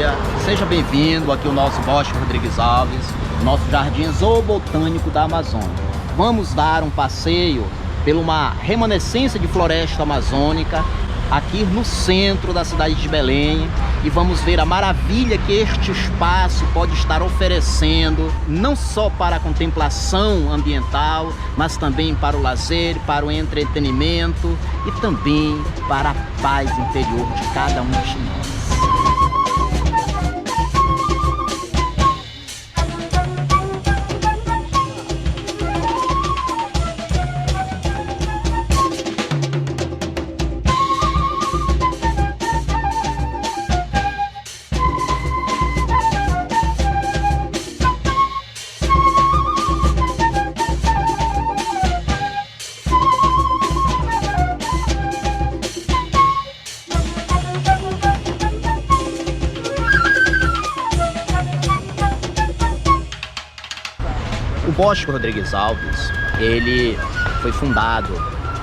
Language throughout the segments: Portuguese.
dia, seja bem-vindo aqui ao nosso Bosque Rodrigues Alves, nosso Jardim Zoobotânico da Amazônia. Vamos dar um passeio por uma remanescência de floresta amazônica aqui no centro da cidade de Belém e vamos ver a maravilha que este espaço pode estar oferecendo, não só para a contemplação ambiental, mas também para o lazer, para o entretenimento e também para a paz interior de cada um de nós. O Bosque Rodrigues Alves, ele foi fundado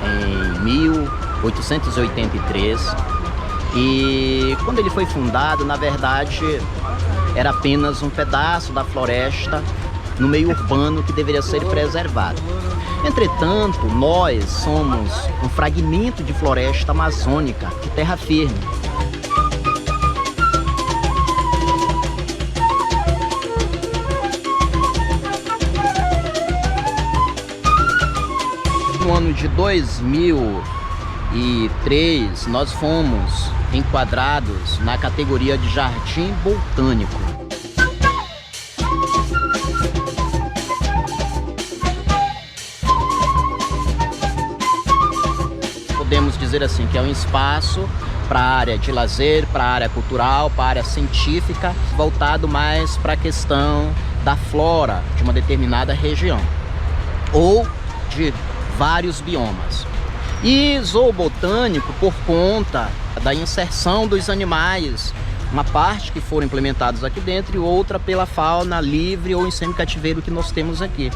em 1883 e quando ele foi fundado, na verdade, era apenas um pedaço da floresta no meio urbano que deveria ser preservado. Entretanto, nós somos um fragmento de floresta amazônica de terra firme. No ano de 2003, nós fomos enquadrados na categoria de Jardim Botânico. Podemos dizer assim que é um espaço para a área de lazer, para a área cultural, para a área científica, voltado mais para a questão da flora de uma determinada região ou de vários biomas. E zoobotânico por conta da inserção dos animais, uma parte que foram implementados aqui dentro e outra pela fauna livre ou em semi-cativeiro que nós temos aqui.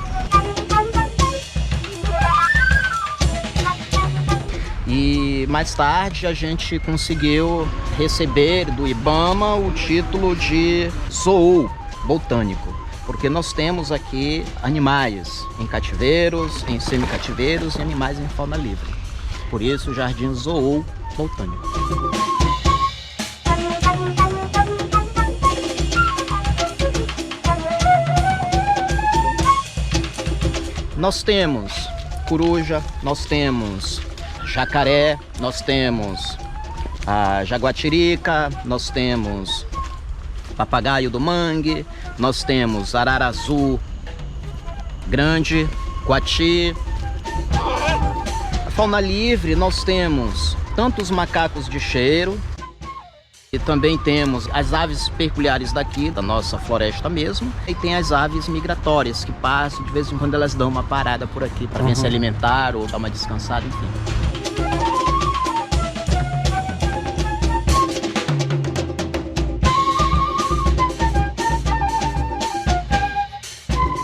E mais tarde a gente conseguiu receber do IBAMA o título de zoobotânico, porque nós temos aqui animais em cativeiros, em semi-cativeiros e animais em fauna livre. Por isso o Jardim Zoobotânico. Nós temos coruja, nós temos jacaré, nós temos a jaguatirica, nós temos papagaio do mangue, nós temos arara azul grande, coati. A fauna livre nós temos tanto os macacos de cheiro e também temos as aves peculiares daqui, da nossa floresta mesmo, e tem as aves migratórias que passam, de vez em quando elas dão uma parada por aqui para vir se alimentar ou dar uma descansada, enfim.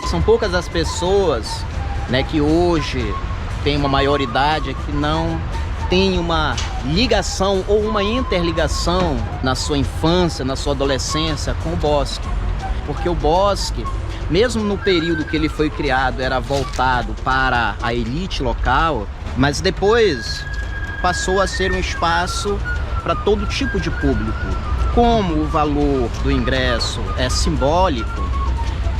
São poucas as pessoas, né, que hoje têm uma maioridade que não tem uma ligação ou uma interligação na sua infância, na sua adolescência com o bosque. Porque o bosque, mesmo no período que ele foi criado, era voltado para a elite local, mas depois passou a ser um espaço para todo tipo de público. Como o valor do ingresso é simbólico,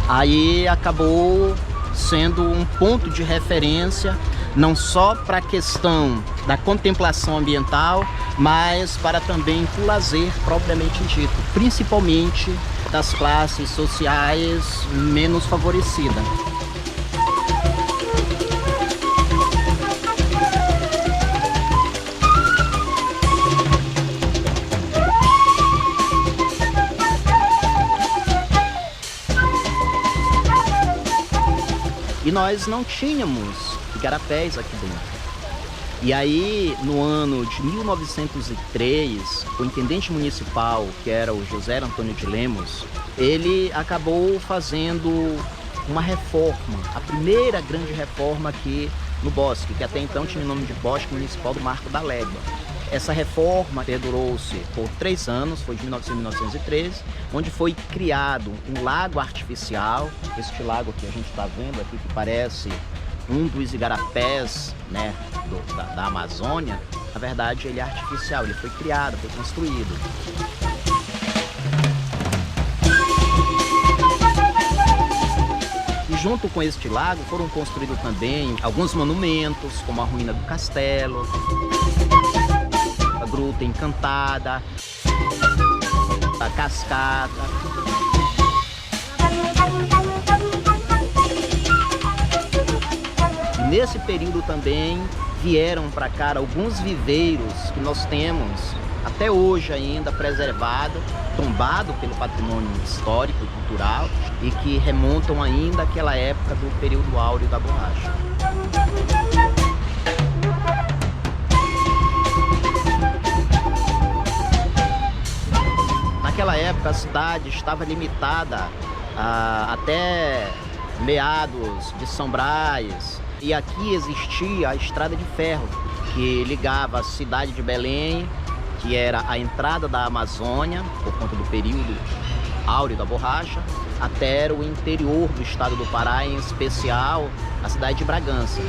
aí acabou sendo um ponto de referência não só para a questão da contemplação ambiental, mas para também o lazer propriamente dito, principalmente das classes sociais menos favorecidas. E nós não tínhamos igarapés aqui dentro. E aí, no ano de 1903, o intendente municipal, que era o José Antônio de Lemos, ele acabou fazendo uma reforma, a primeira grande reforma aqui no bosque, que até então tinha o nome de Bosque Municipal do Marco da Légua. Essa reforma perdurou-se por 3 anos, foi de 1900 a 1913, onde foi criado um lago artificial. Este lago que a gente está vendo aqui, que parece um dos igarapés, né, da Amazônia, na verdade ele é artificial, ele foi criado, foi construído. E junto com este lago foram construídos também alguns monumentos, como a ruína do castelo, a Gruta Encantada, a cascata. Nesse período também vieram para cá alguns viveiros que nós temos até hoje ainda preservado, tombado pelo patrimônio histórico e cultural, e que remontam ainda àquela época do período áureo da borracha. Naquela época a cidade estava limitada até meados de São Brás, e aqui existia a estrada de ferro que ligava a cidade de Belém, que era a entrada da Amazônia, por conta do período áureo da borracha, até o interior do estado do Pará, em especial a cidade de Bragança.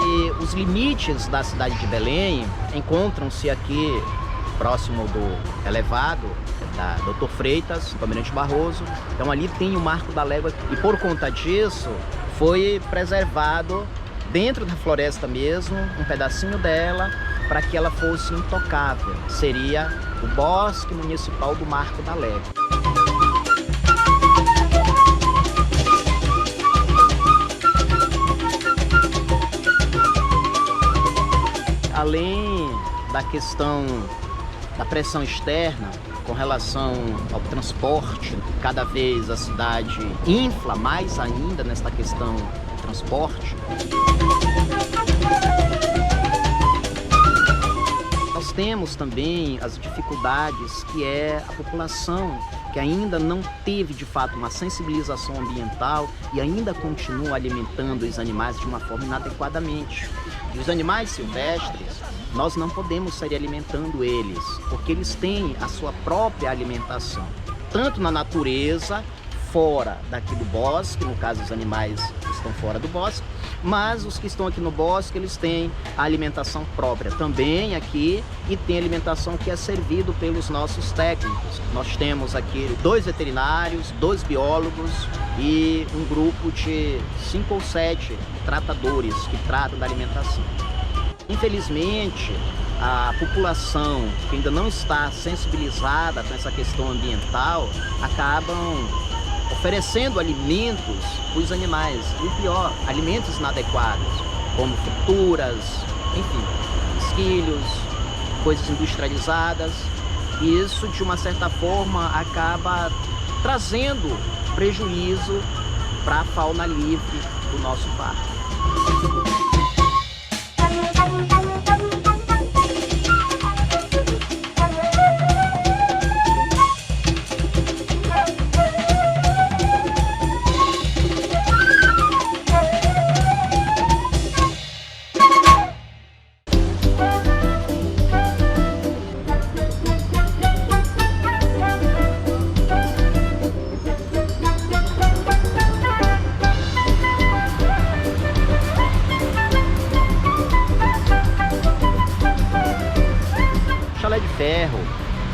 E os limites da cidade de Belém encontram-se aqui próximo do elevado da Dr. Freitas, do Almirante Barroso. Então ali tem o Marco da Légua, e por conta disso foi preservado dentro da floresta mesmo um pedacinho dela, para que ela fosse intocável. Seria o Bosque Municipal do Marco da Légua. Além da questão da pressão externa com relação ao transporte, cada vez a cidade infla mais ainda nesta questão do transporte. Nós temos também as dificuldades que é a população, que ainda não teve de fato uma sensibilização ambiental e ainda continua alimentando os animais de uma forma inadequadamente. E os animais silvestres, nós não podemos sair alimentando eles, porque eles têm a sua própria alimentação, tanto na natureza, fora daqui do bosque, no caso os animais que estão fora do bosque, mas os que estão aqui no bosque, eles têm a alimentação própria também aqui, e tem alimentação que é servido pelos nossos técnicos. Nós temos aqui 2 veterinários, 2 biólogos e um grupo de 5 ou 7 tratadores que tratam da alimentação. Infelizmente, a população que ainda não está sensibilizada com essa questão ambiental acabam oferecendo alimentos para os animais, e o pior, alimentos inadequados, como frituras, enfim, esquilhos, coisas industrializadas, e isso de uma certa forma acaba trazendo prejuízo para a fauna livre do nosso parque.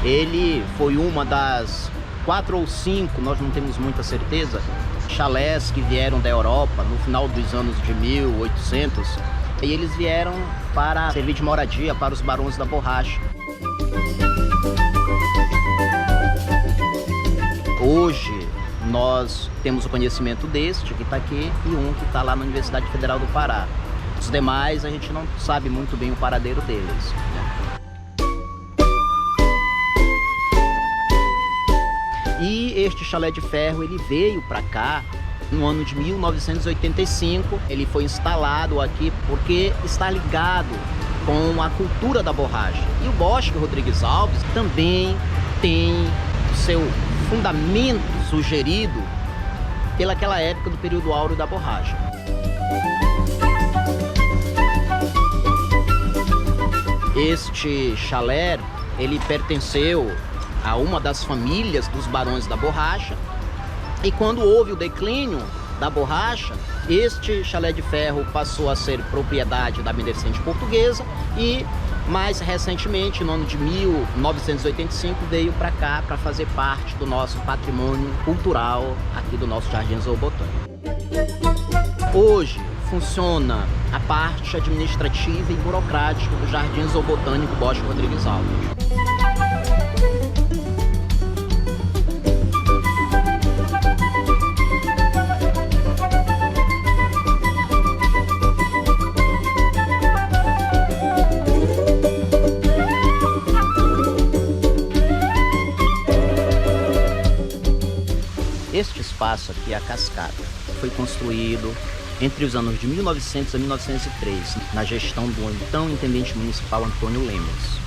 Ele foi uma das 4 ou 5, nós não temos muita certeza, chalés que vieram da Europa no final dos anos de 1800, e eles vieram para servir de moradia para os barões da borracha. Hoje nós temos o conhecimento deste que está aqui e um que está lá na Universidade Federal do Pará. Os demais a gente não sabe muito bem o paradeiro deles, né? E este chalé de ferro, ele veio para cá no ano de 1985. Ele foi instalado aqui porque está ligado com a cultura da borracha. E o Bosque Rodrigues Alves também tem o seu fundamento sugerido pelaquela época do período áureo da borracha. Este chalé, ele pertenceu a uma das famílias dos barões da borracha, e quando houve o declínio da borracha, este chalé de ferro passou a ser propriedade da Beneficente Portuguesa e mais recentemente, no ano de 1985, veio para cá para fazer parte do nosso patrimônio cultural aqui do nosso Jardim Zoobotânico. Hoje funciona a parte administrativa e burocrática do Jardim Zoobotânico Bosco Rodrigues Alves. Este espaço aqui, a cascata, foi construído entre os anos de 1900 a 1903, na gestão do então intendente municipal Antônio Lemos.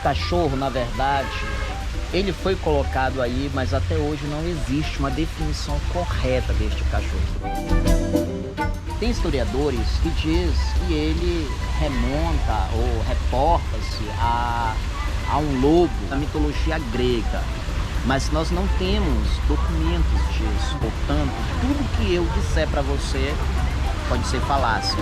Cachorro, na verdade, ele foi colocado aí, mas até hoje não existe uma definição correta deste cachorro. Tem historiadores que diz que ele remonta ou reporta-se a um lobo da mitologia grega, mas nós não temos documentos disso. Portanto, tudo que eu disser para você pode ser falácia.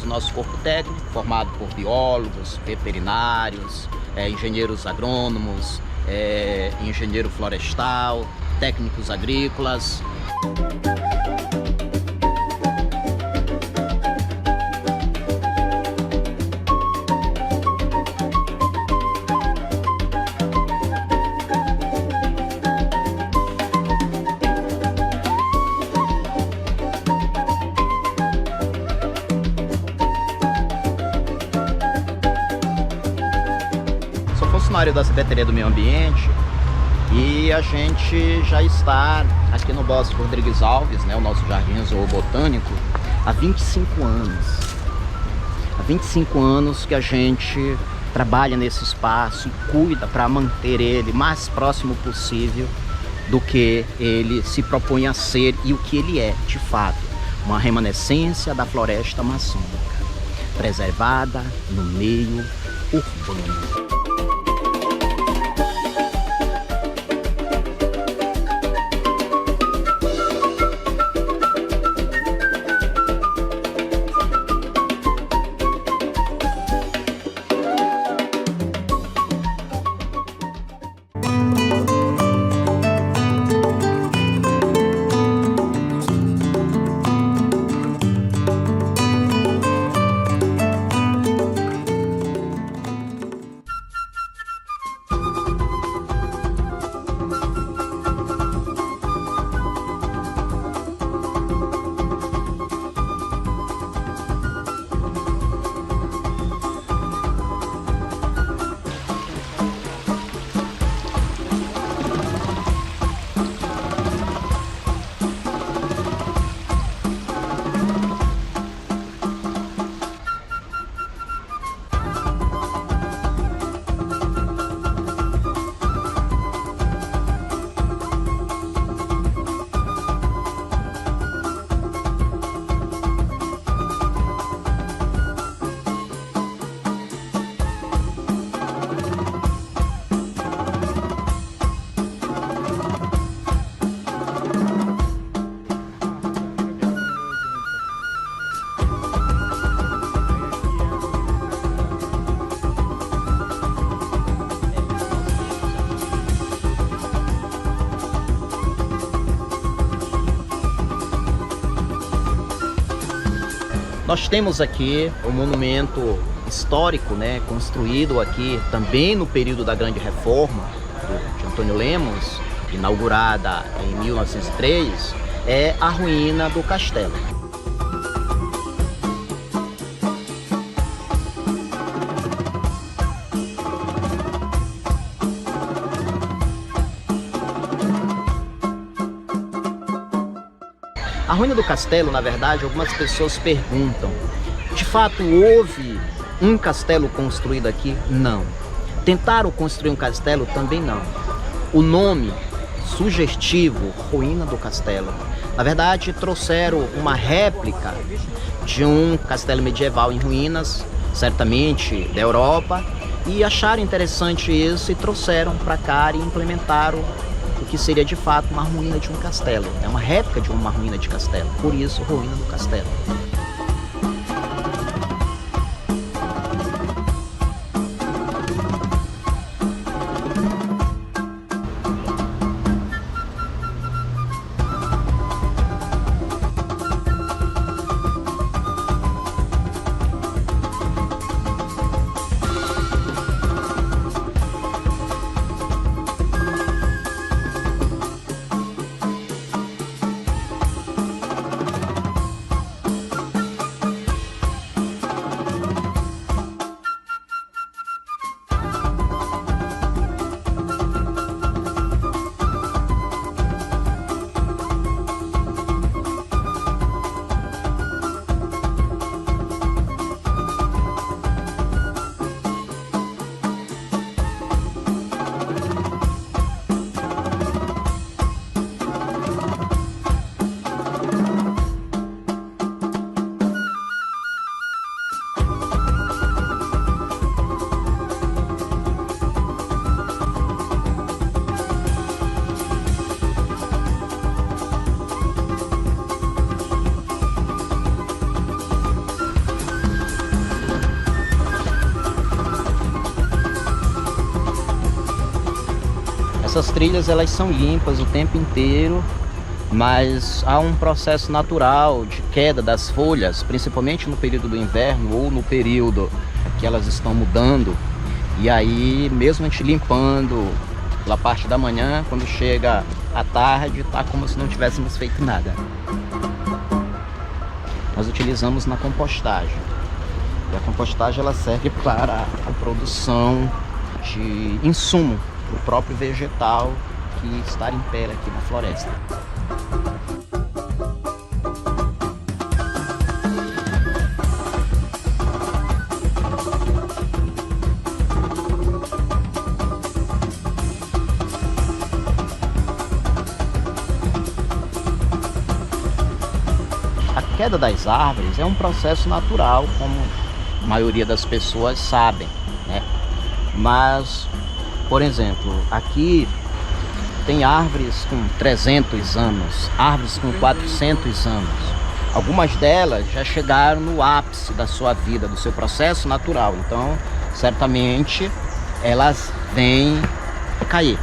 Nosso corpo técnico, formado por biólogos, veterinários, engenheiros agrônomos, engenheiro florestal, técnicos agrícolas. Funcionário da Secretaria do Meio Ambiente, e a gente já está aqui no Bosque Rodrigues Alves, né, o nosso Jardim Zoobotânico, há 25 anos. Há 25 anos que a gente trabalha nesse espaço e cuida para manter ele mais próximo possível do que ele se propõe a ser e o que ele é, de fato, uma remanescência da floresta amazônica, preservada no meio urbano. Nós temos aqui um monumento histórico, né, construído aqui também no período da Grande Reforma de Antônio Lemos, inaugurada em 1903, é a ruína do castelo. A ruína do castelo, na verdade, algumas pessoas perguntam: de fato houve um castelo construído aqui? Não. Tentaram construir um castelo? Também não. O nome sugestivo, ruína do castelo, na verdade trouxeram uma réplica de um castelo medieval em ruínas, certamente da Europa, e acharam interessante isso e trouxeram para cá e implementaram o que seria de fato uma ruína de um castelo. É uma réplica de uma ruína de castelo, por isso ruína do castelo. Essas trilhas elas são limpas o tempo inteiro, mas há um processo natural de queda das folhas, principalmente no período do inverno ou no período que elas estão mudando. E aí, mesmo a gente limpando pela parte da manhã, quando chega à tarde, tá como se não tivéssemos feito nada. Nós utilizamos na compostagem. E a compostagem ela serve para a produção de insumo o próprio vegetal que está em pé aqui na floresta. A queda das árvores é um processo natural, como a maioria das pessoas sabem, né? Mas, por exemplo, aqui tem árvores com 300 anos, árvores com 400 anos. Algumas delas já chegaram no ápice da sua vida, do seu processo natural. Então, certamente, elas vêm cair.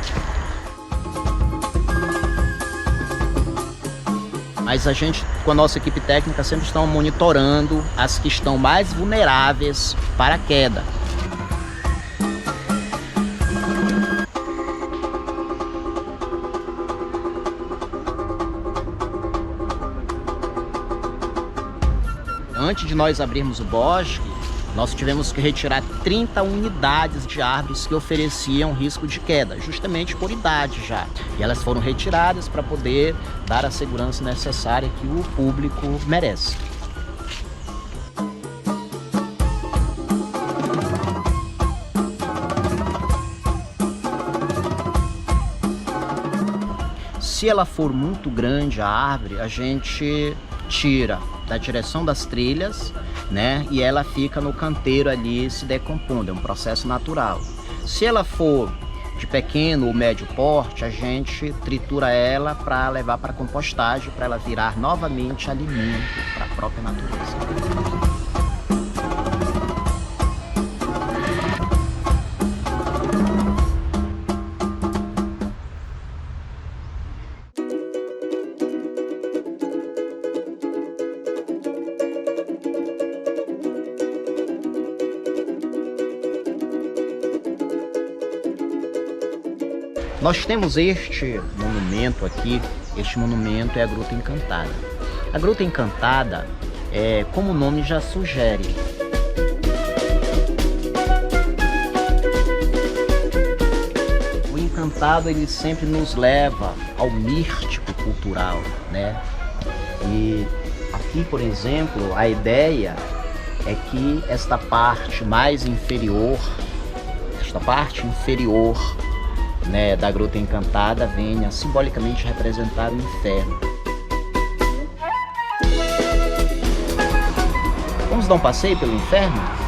Mas a gente, com a nossa equipe técnica, sempre estão monitorando as que estão mais vulneráveis para a queda. Antes de nós abrirmos o bosque, nós tivemos que retirar 30 unidades de árvores que ofereciam risco de queda, justamente por idade já. E elas foram retiradas para poder dar a segurança necessária que o público merece. Se ela for muito grande, a árvore, a gente tira da direção das trilhas, né? E ela fica no canteiro ali se decompondo, é um processo natural. Se ela for de pequeno ou médio porte, a gente tritura ela para levar para compostagem, para ela virar novamente alimento para a própria natureza. Nós temos este monumento aqui, este monumento é a Gruta Encantada. A Gruta Encantada, como o nome já sugere, o encantado ele sempre nos leva ao místico cultural, né? E aqui, por exemplo, a ideia é que esta parte mais inferior, né, da Gruta Encantada venha simbolicamente representar o inferno. Vamos dar um passeio pelo inferno?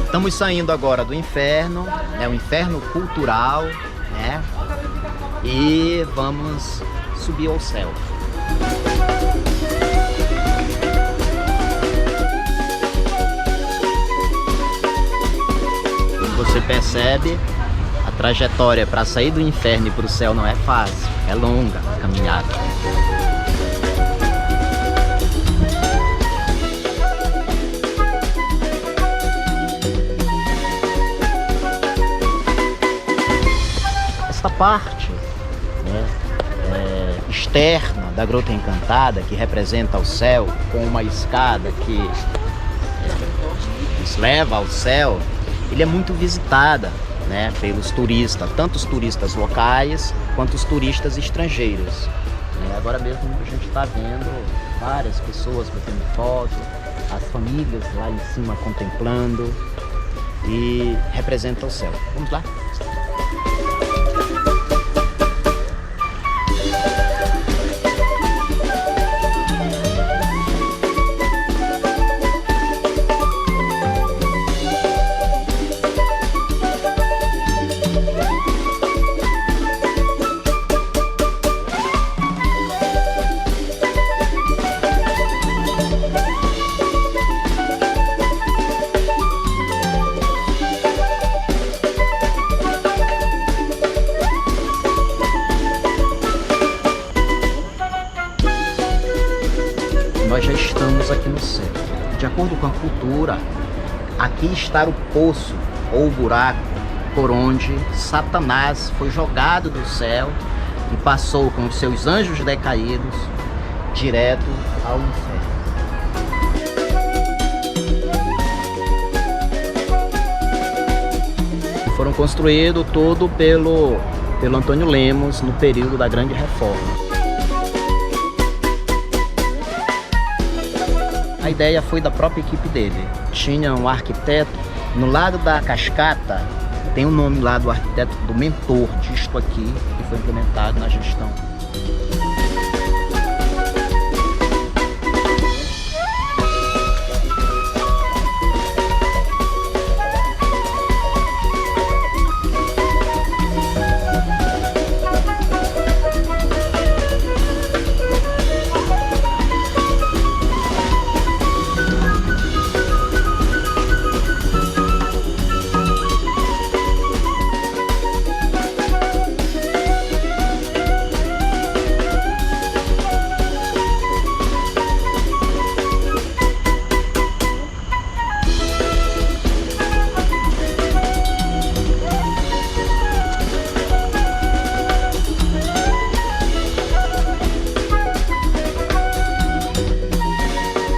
Estamos saindo agora do inferno, é o inferno cultural, né? E vamos subir ao céu. Você percebe, a trajetória para sair do inferno e para o céu não é fácil, é longa a caminhada. Esta parte, né, externa da Gruta Encantada, que representa o céu, com uma escada que nos leva ao céu, ele é muito visitada, né, pelos turistas, tanto os turistas locais quanto os turistas estrangeiros. Agora mesmo a gente está vendo várias pessoas batendo foto, as famílias lá em cima contemplando, e representa o céu. Vamos lá? Nós já estamos aqui no céu. De acordo com a cultura, aqui está o poço ou o buraco por onde Satanás foi jogado do céu e passou com os seus anjos decaídos direto ao inferno. Foram construídos todo pelo Antônio Lemos no período da Grande Reforma. A ideia foi da própria equipe dele. Tinha um arquiteto, no lado da cascata, tem o nome lá do arquiteto, do mentor disto aqui, que foi implementado na gestão.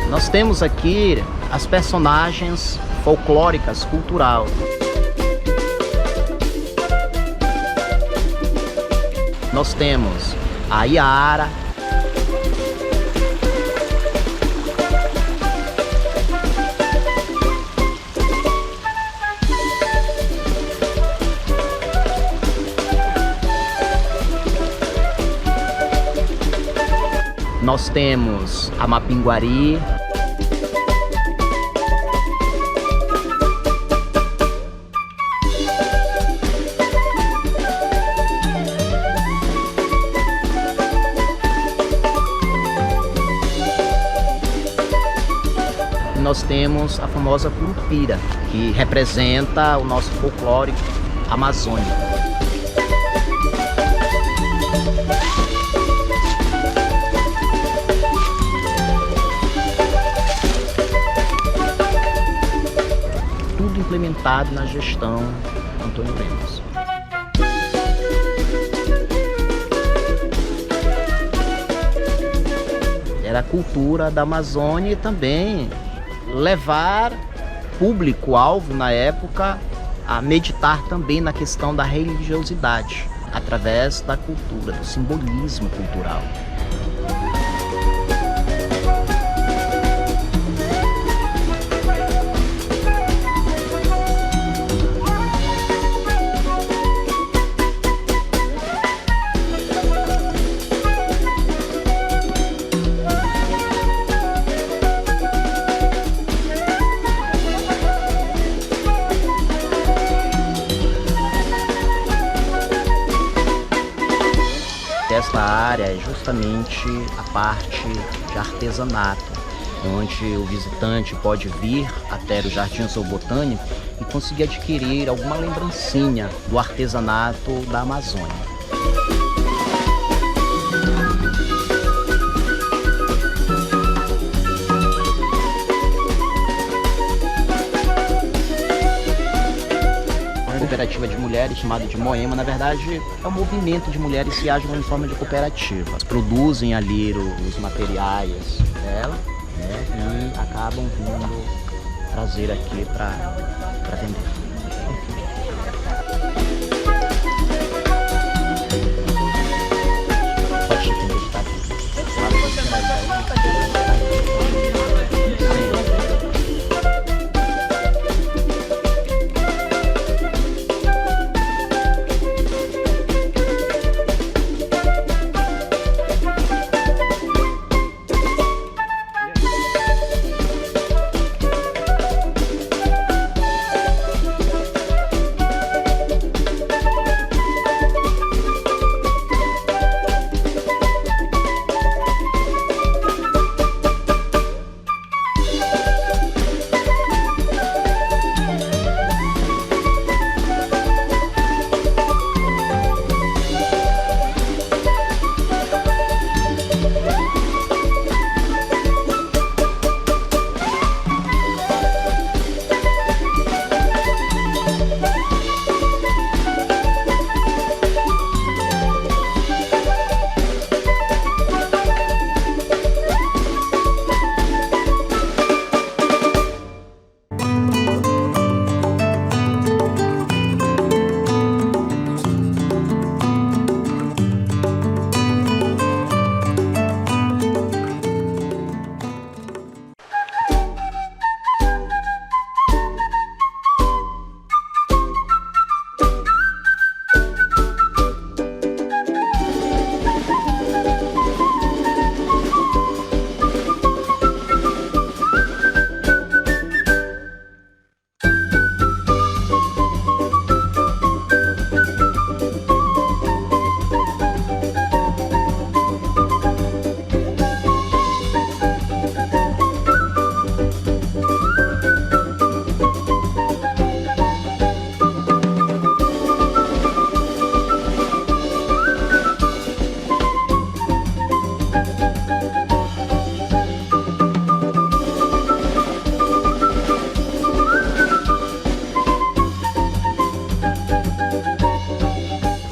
Nós temos aqui as personagens folclóricas, cultural. Nós temos a Iara, nós Nós temos a Mapinguari, nós temos a famosa Curupira, que representa o nosso folclore amazônico. Tudo implementado na gestão Antônio Lemos. Era a cultura da Amazônia e também levar público-alvo na época a meditar também na questão da religiosidade, através da cultura, do simbolismo cultural. Esta área é justamente a parte de artesanato, onde o visitante pode vir até o Jardim Zoobotânico e conseguir adquirir alguma lembrancinha do artesanato da Amazônia. Cooperativa de mulheres chamada de Moema, na verdade é um movimento de mulheres que agem em forma de cooperativa. Elas produzem ali os materiais dela, né, e acabam vindo trazer aqui para vender. Pode entender, tá?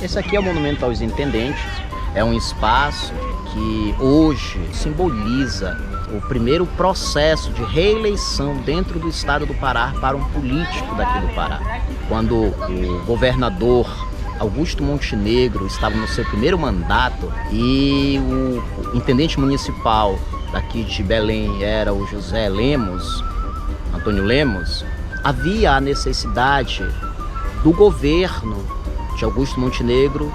Esse aqui é o Monumento aos Intendentes, é um espaço que hoje simboliza o primeiro processo de reeleição dentro do estado do Pará para um político daqui do Pará. Quando o governador Augusto Montenegro estava no seu primeiro mandato e o intendente municipal daqui de Belém era o José Lemos, Antônio Lemos, havia a necessidade do governo de Augusto Montenegro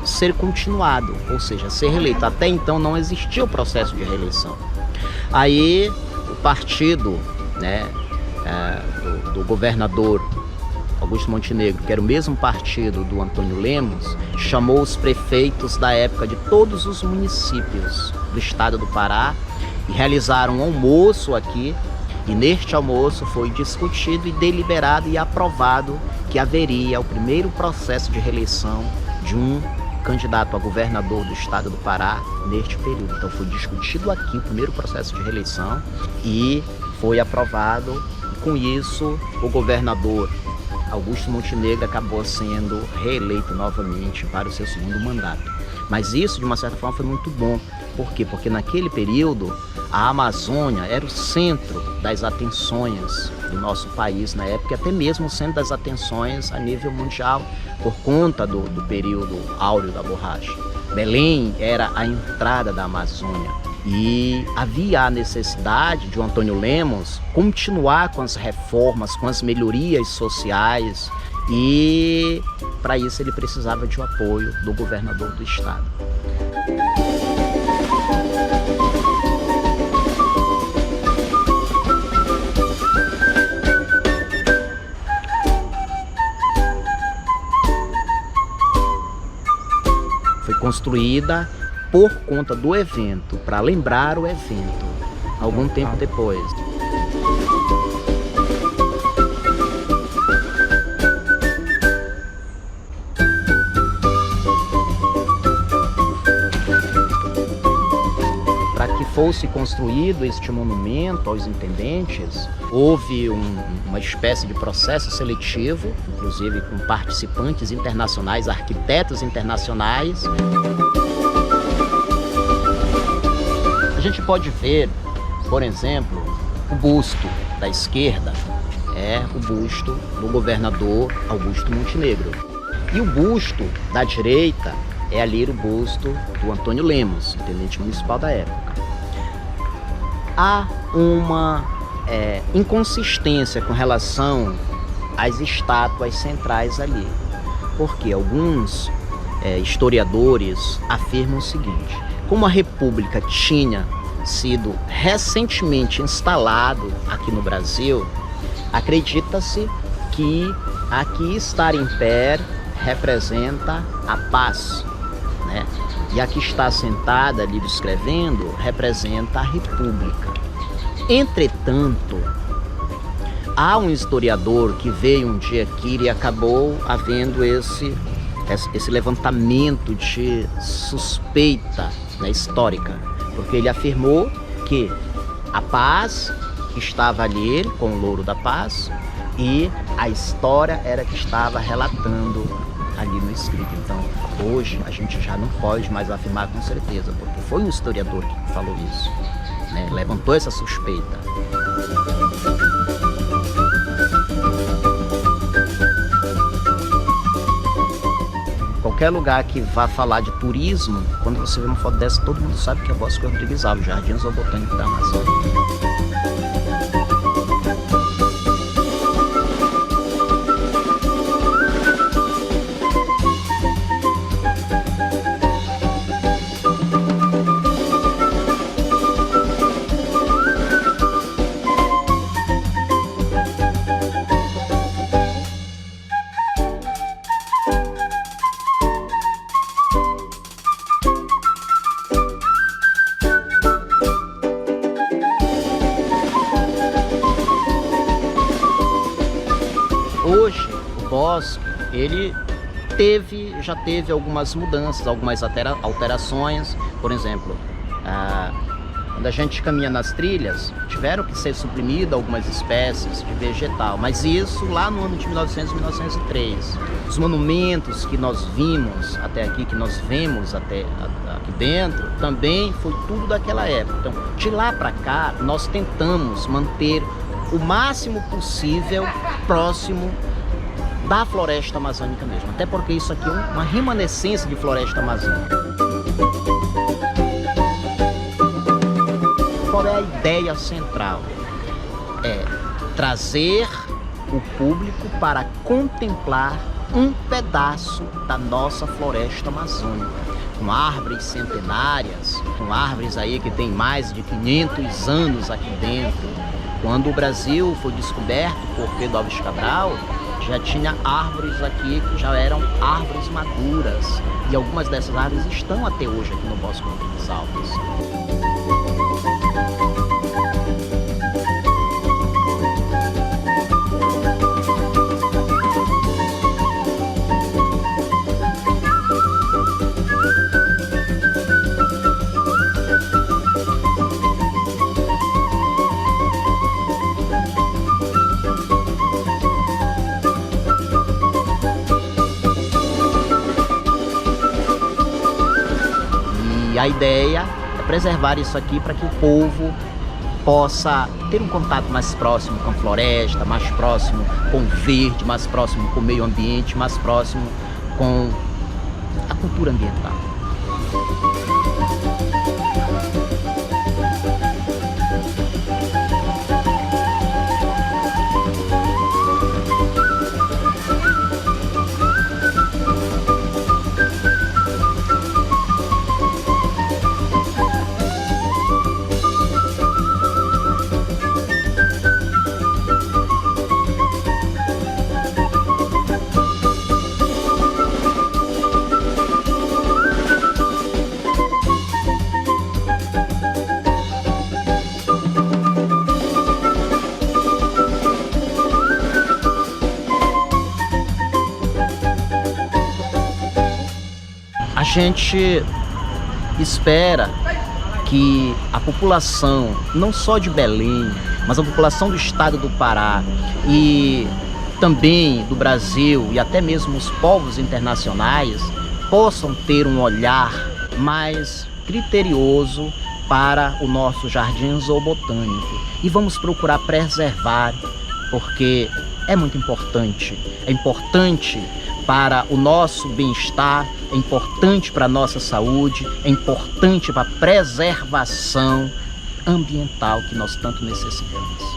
ser continuado, ou seja, ser reeleito. Até então não existia o processo de reeleição. Aí o partido, né, do governador Augusto Montenegro, que era o mesmo partido do Antônio Lemos, chamou os prefeitos da época de todos os municípios do estado do Pará e realizaram um almoço aqui. E neste almoço foi discutido e deliberado e aprovado que haveria o primeiro processo de reeleição de um candidato a governador do estado do Pará neste período. Então foi discutido aqui o primeiro processo de reeleição e foi aprovado. E com isso o governador Augusto Montenegro acabou sendo reeleito novamente para o seu segundo mandato. Mas isso, de uma certa forma, foi muito bom. Por quê? Porque naquele período a Amazônia era o centro das atenções do nosso país na época, até mesmo o centro das atenções a nível mundial, por conta do período áureo da borracha. Belém era a entrada da Amazônia e havia a necessidade de o Antônio Lemos continuar com as reformas, com as melhorias sociais, e para isso ele precisava de um apoio do governador do estado. Foi construída por conta do evento, para lembrar o evento, algum tempo depois. Para que fosse construído este monumento aos intendentes, houve uma espécie de processo seletivo, inclusive com participantes internacionais, arquitetos internacionais. A gente pode ver, por exemplo, o busto da esquerda é o busto do governador Augusto Montenegro. E o busto da direita é ali o busto do Antônio Lemos, intendente municipal da época. Há uma inconsistência com relação às estátuas centrais ali, porque alguns historiadores afirmam o seguinte: como a República tinha sido recentemente instalado aqui no Brasil, acredita-se que aqui estar em pé representa a paz, né? E aqui está sentada ali escrevendo representa a República. Entretanto, há um historiador que veio um dia aqui e acabou havendo esse levantamento de suspeita, né, histórica, porque ele afirmou que a paz estava ali com o louro da paz e a história era que estava relatando ali no escrito. Então hoje a gente já não pode mais afirmar com certeza, porque foi um historiador que falou isso, né, levantou essa suspeita. Qualquer lugar que vá falar de turismo, quando você vê uma foto dessa, todo mundo sabe que é Bosque Rodrigues Alves, Jardins Zoobotânico da Amazônia. Hoje, o bosque, ele já teve algumas mudanças, algumas alterações. Por exemplo, quando a gente caminha nas trilhas, tiveram que ser suprimidas algumas espécies de vegetal, mas isso lá no ano de 1900 e 1903. Os monumentos que nós vimos até aqui, que nós vemos até aqui dentro, também foi tudo daquela época. Então, de lá para cá, nós tentamos manter o máximo possível próximo da floresta amazônica mesmo, até porque isso aqui é uma remanescência de floresta amazônica. Qual é a ideia central? É trazer o público para contemplar um pedaço da nossa floresta amazônica, com árvores centenárias, com árvores aí que tem mais de 500 anos aqui dentro. Quando o Brasil foi descoberto por Pedro Álvares Cabral, já tinha árvores aqui que já eram árvores maduras, e algumas dessas árvores estão até hoje aqui no Bosque dos Altos. A ideia é preservar isso aqui para que o povo possa ter um contato mais próximo com a floresta, mais próximo com o verde, mais próximo com o meio ambiente, mais próximo com a cultura ambiental. A gente espera que a população, não só de Belém, mas a população do estado do Pará e também do Brasil e até mesmo os povos internacionais possam ter um olhar mais criterioso para o nosso jardim zoobotânico. E vamos procurar preservar, porque é muito importante. É importante para o nosso bem-estar, é importante para a nossa saúde, é importante para a preservação ambiental que nós tanto necessitamos.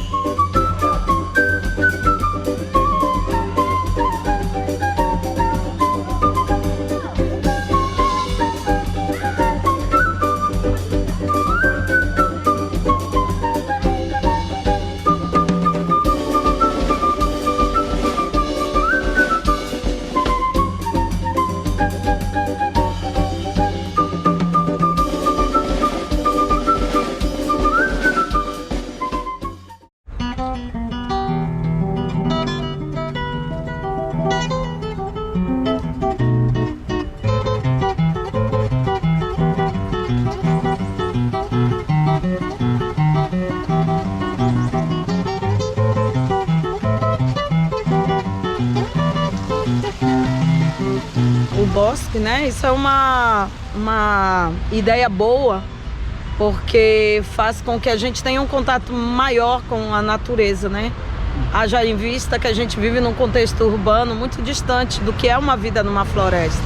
O bosque, né? Isso é uma ideia boa, porque faz com que a gente tenha um contato maior com a natureza, né? Haja em vista que a gente vive num contexto urbano muito distante do que é uma vida numa floresta.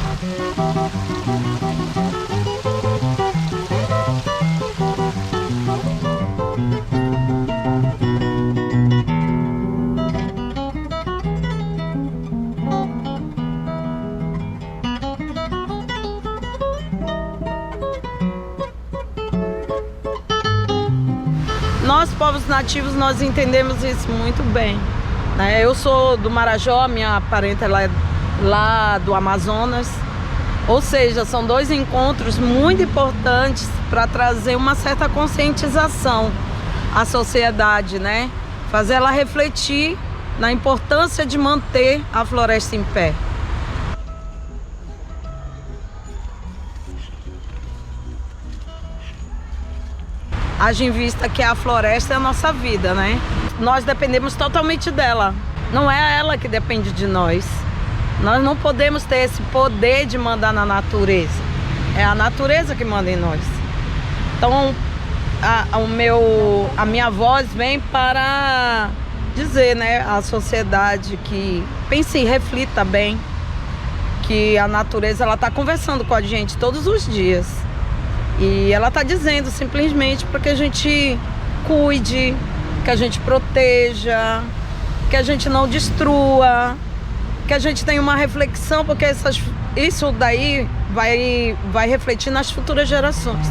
Nós, povos nativos, nós entendemos isso muito bem, né? Eu sou do Marajó, minha parenta é lá do Amazonas. Ou seja, são dois encontros muito importantes para trazer uma certa conscientização à sociedade, né? Fazer ela refletir na importância de manter a floresta em pé. Haja em vista que a floresta é a nossa vida, né? Nós dependemos totalmente dela. Não é ela que depende de nós. Nós não podemos ter esse poder de mandar na natureza. É a natureza que manda em nós. Então, a minha voz vem para dizer, né, à sociedade que pense e reflita bem, que a natureza ela está conversando com a gente todos os dias. E ela está dizendo simplesmente para que a gente cuide, que a gente proteja, que a gente não destrua, que a gente tenha uma reflexão, porque isso daí vai refletir nas futuras gerações.